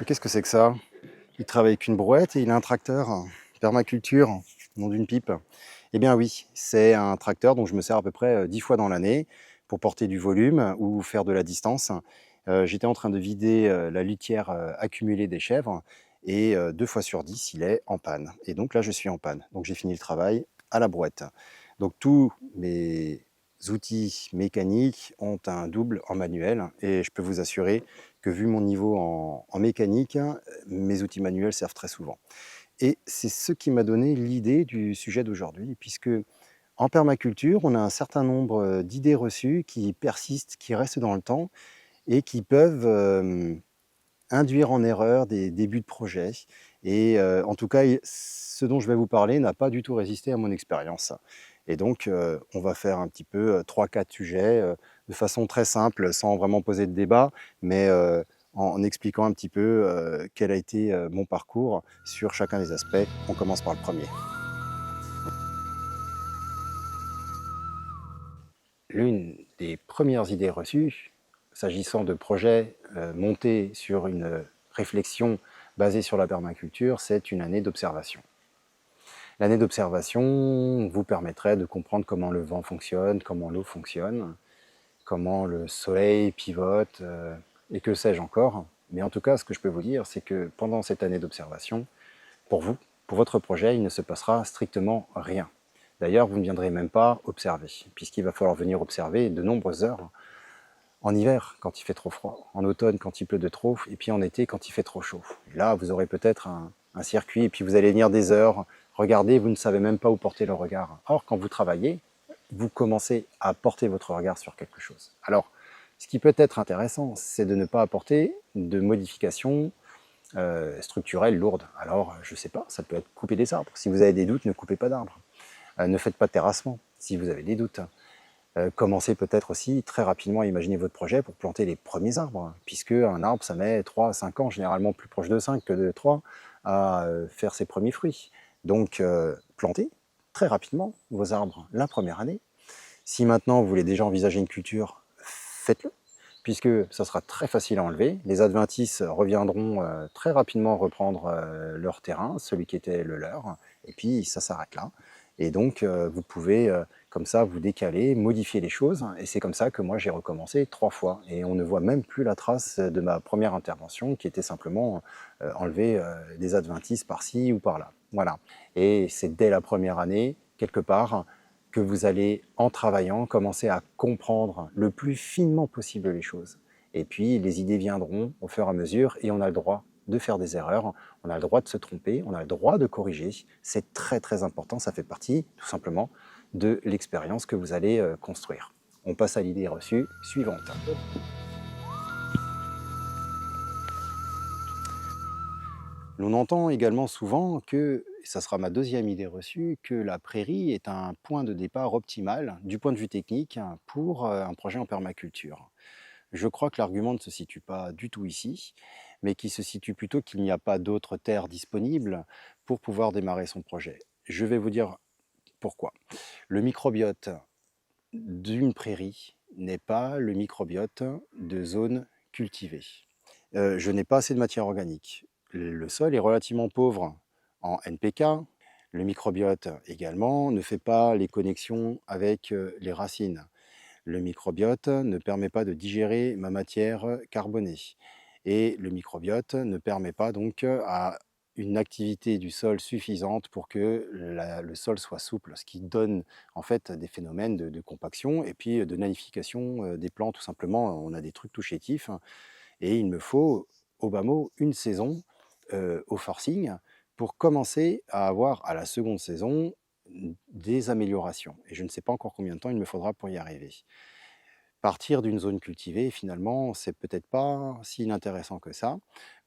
qu'est-ce que c'est que ça? Il travaille avec une brouette et il a un tracteur. Permaculture, nom d'une pipe. Eh bien oui, c'est un tracteur dont je me sers à peu près 10 fois dans l'année pour porter du volume ou faire de la distance. J'étais en train de vider la litière accumulée des chèvres et 2 fois sur 10, il est en panne. Et donc là, je suis en panne. Donc j'ai fini le travail à la brouette. Donc tous mes outils mécaniques ont un double en manuel et je peux vous assurer que vu mon niveau en mécanique, mes outils manuels servent très souvent. Et c'est ce qui m'a donné l'idée du sujet d'aujourd'hui, puisque en permaculture, on a un certain nombre d'idées reçues qui persistent, qui restent dans le temps et qui peuvent induire en erreur des débuts de projet. Et en tout cas, ce dont je vais vous parler n'a pas du tout résisté à mon expérience. Et donc, on va faire un petit peu 3-4 sujets de façon très simple, sans vraiment poser de débat, mais en expliquant un petit peu quel a été mon parcours sur chacun des aspects. On commence par le premier. L'une des premières idées reçues, s'agissant de projets montés sur une réflexion basée sur la permaculture, c'est une année d'observation. L'année d'observation vous permettrait de comprendre comment le vent fonctionne, comment l'eau fonctionne, comment le soleil pivote, et que sais-je encore. Mais en tout cas, ce que je peux vous dire, c'est que pendant cette année d'observation, pour vous, pour votre projet, il ne se passera strictement rien. D'ailleurs, vous ne viendrez même pas observer, puisqu'il va falloir venir observer de nombreuses heures en hiver, quand il fait trop froid, en automne, quand il pleut de trop, et puis en été, quand il fait trop chaud. Et là, vous aurez peut-être un circuit, et puis vous allez venir des heures, regarder, vous ne savez même pas où porter le regard. Or, quand vous travaillez, vous commencez à porter votre regard sur quelque chose. Alors, ce qui peut être intéressant, c'est de ne pas apporter de modifications structurelles lourdes. Alors, je ne sais pas, ça peut être couper des arbres. Si vous avez des doutes, ne coupez pas d'arbres. Ne faites pas de terrassement, si vous avez des doutes. Commencez peut-être aussi très rapidement à imaginer votre projet pour planter les premiers arbres, puisque un arbre, ça met 3 à 5 ans, généralement plus proche de 5 que de 3, à faire ses premiers fruits. Donc, plantez très rapidement vos arbres la première année. Si maintenant vous voulez déjà envisager une culture, faites-le, puisque ça sera très facile à enlever. Les adventices reviendront très rapidement reprendre leur terrain, celui qui était le leur, et puis ça s'arrête là. Et donc vous pouvez comme ça vous décaler, modifier les choses, et c'est comme ça que moi j'ai recommencé 3 fois. Et on ne voit même plus la trace de ma première intervention, qui était simplement enlever des adventices par-ci ou par-là. Voilà. Et c'est dès la première année, quelque part, que vous allez, en travaillant, commencer à comprendre le plus finement possible les choses. Et puis, les idées viendront au fur et à mesure, et on a le droit de faire des erreurs, on a le droit de se tromper, on a le droit de corriger. C'est très très important, ça fait partie, tout simplement, de l'expérience que vous allez construire. On passe à l'idée reçue suivante. L'on entend également souvent que, et ça sera ma deuxième idée reçue, que la prairie est un point de départ optimal du point de vue technique pour un projet en permaculture. Je crois que l'argument ne se situe pas du tout ici, mais qui se situe plutôt qu'il n'y a pas d'autres terres disponibles pour pouvoir démarrer son projet. Je vais vous dire pourquoi. Le microbiote d'une prairie n'est pas le microbiote de zones cultivées. Je n'ai pas assez de matière organique. Le sol est relativement pauvre en NPK. Le microbiote également ne fait pas les connexions avec les racines. Le microbiote ne permet pas de digérer ma matière carbonée. Et le microbiote ne permet pas donc à une activité du sol suffisante pour que le sol soit souple, ce qui donne en fait des phénomènes de compaction et puis de nanification des plants tout simplement. On a des trucs tout chétifs et il me faut au bas mot une saison au forcing pour commencer à avoir à la seconde saison des améliorations. Et je ne sais pas encore combien de temps il me faudra pour y arriver. Partir d'une zone cultivée, finalement, c'est peut-être pas si inintéressant que ça.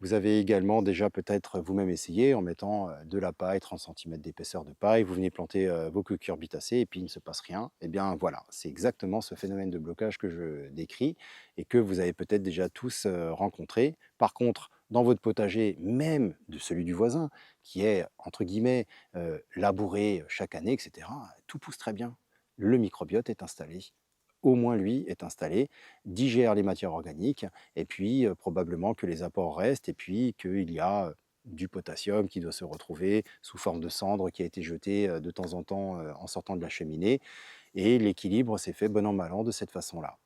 Vous avez également déjà peut-être vous-même essayé en mettant de la paille, 30 cm d'épaisseur de paille, vous venez planter vos cucurbitacées et puis il ne se passe rien. Eh bien voilà, c'est exactement ce phénomène de blocage que je décris et que vous avez peut-être déjà tous rencontré. Par contre, dans votre potager, même de celui du voisin, qui est, entre guillemets, labouré chaque année, etc., tout pousse très bien. Le microbiote est installé au moins lui est installé, digère les matières organiques, et puis probablement que les apports restent, et puis qu'il y a du potassium qui doit se retrouver sous forme de cendre qui a été jeté de temps en temps en sortant de la cheminée, et l'équilibre s'est fait bon an mal an de cette façon-là.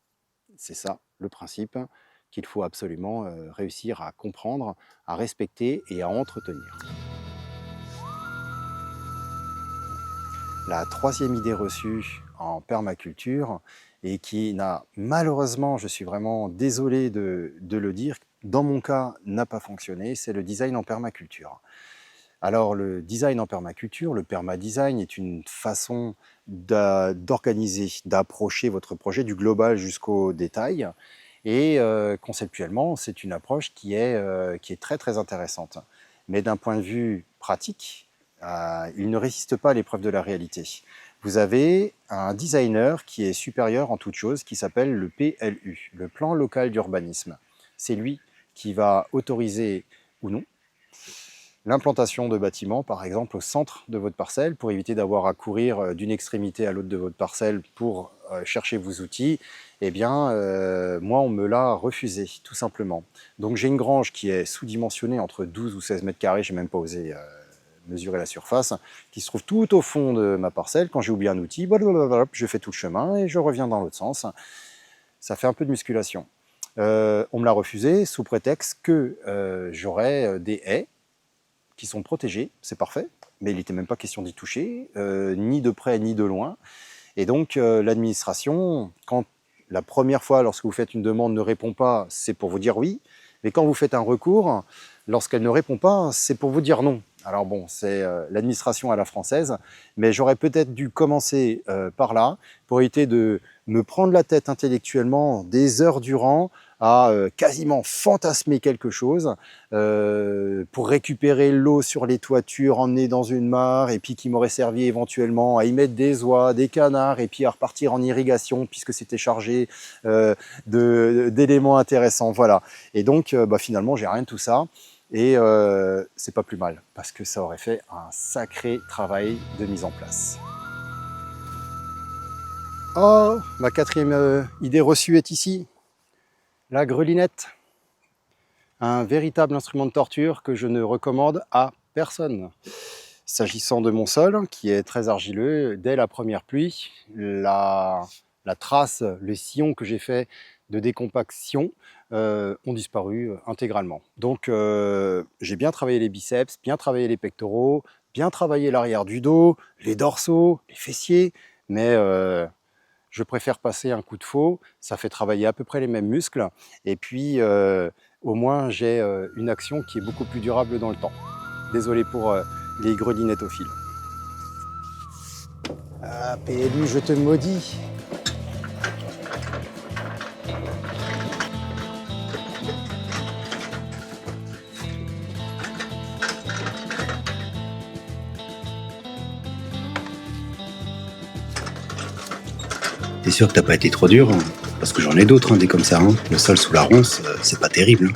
C'est ça le principe qu'il faut absolument réussir à comprendre, à respecter et à entretenir. La troisième idée reçue en permaculture, et qui n'a malheureusement, je suis vraiment désolé de le dire, dans mon cas n'a pas fonctionné, c'est le design en permaculture. Alors le design en permaculture, le permadesign est une façon d'organiser, d'approcher votre projet du global jusqu'au détail, et conceptuellement c'est une approche qui est très très intéressante. Mais d'un point de vue pratique, il ne résiste pas à l'épreuve de la réalité. Vous avez un designer qui est supérieur en toute chose, qui s'appelle le PLU, le plan local d'urbanisme. C'est lui qui va autoriser ou non l'implantation de bâtiments, par exemple, au centre de votre parcelle, pour éviter d'avoir à courir d'une extrémité à l'autre de votre parcelle pour chercher vos outils. Eh bien, moi, on me l'a refusé, tout simplement. Donc j'ai une grange qui est sous-dimensionnée, entre 12 ou 16 mètres carrés, je n'ai même pas osé mesurer la surface, qui se trouve tout au fond de ma parcelle. Quand j'ai oublié un outil, je fais tout le chemin et je reviens dans l'autre sens. Ça fait un peu de musculation. On me l'a refusé sous prétexte que j'aurais des haies qui sont protégés, c'est parfait, mais il n'était même pas question d'y toucher, ni de près ni de loin. Et donc l'administration, quand la première fois, lorsque vous faites une demande, ne répond pas, c'est pour vous dire oui, mais quand vous faites un recours, lorsqu'elle ne répond pas, c'est pour vous dire non. Alors bon, c'est l'administration à la française, mais j'aurais peut-être dû commencer par là, pour éviter de me prendre la tête intellectuellement des heures durant, à quasiment fantasmer quelque chose pour récupérer l'eau sur les toitures, emmener dans une mare, et puis qui m'aurait servi éventuellement à y mettre des oies, des canards, et puis à repartir en irrigation puisque c'était chargé d'éléments intéressants. Voilà. Et donc finalement, j'ai rien de tout ça. Et c'est pas plus mal, parce que ça aurait fait un sacré travail de mise en place. Oh, ma quatrième idée reçue est ici. La grelinette, un véritable instrument de torture que je ne recommande à personne. S'agissant de mon sol, qui est très argileux, dès la première pluie, la trace, le sillon que j'ai fait de décompaction ont disparu intégralement. Donc j'ai bien travaillé les biceps, bien travaillé les pectoraux, bien travaillé l'arrière du dos, les dorsaux, les fessiers, mais je préfère passer un coup de faux, ça fait travailler à peu près les mêmes muscles, et puis au moins j'ai une action qui est beaucoup plus durable dans le temps. Désolé pour les grelinettes au fil. Ah, PLU, je te maudis. T'es sûr que t'as pas été trop dur? Parce que j'en ai d'autres, des comme ça. Le sol sous la ronce, c'est pas terrible.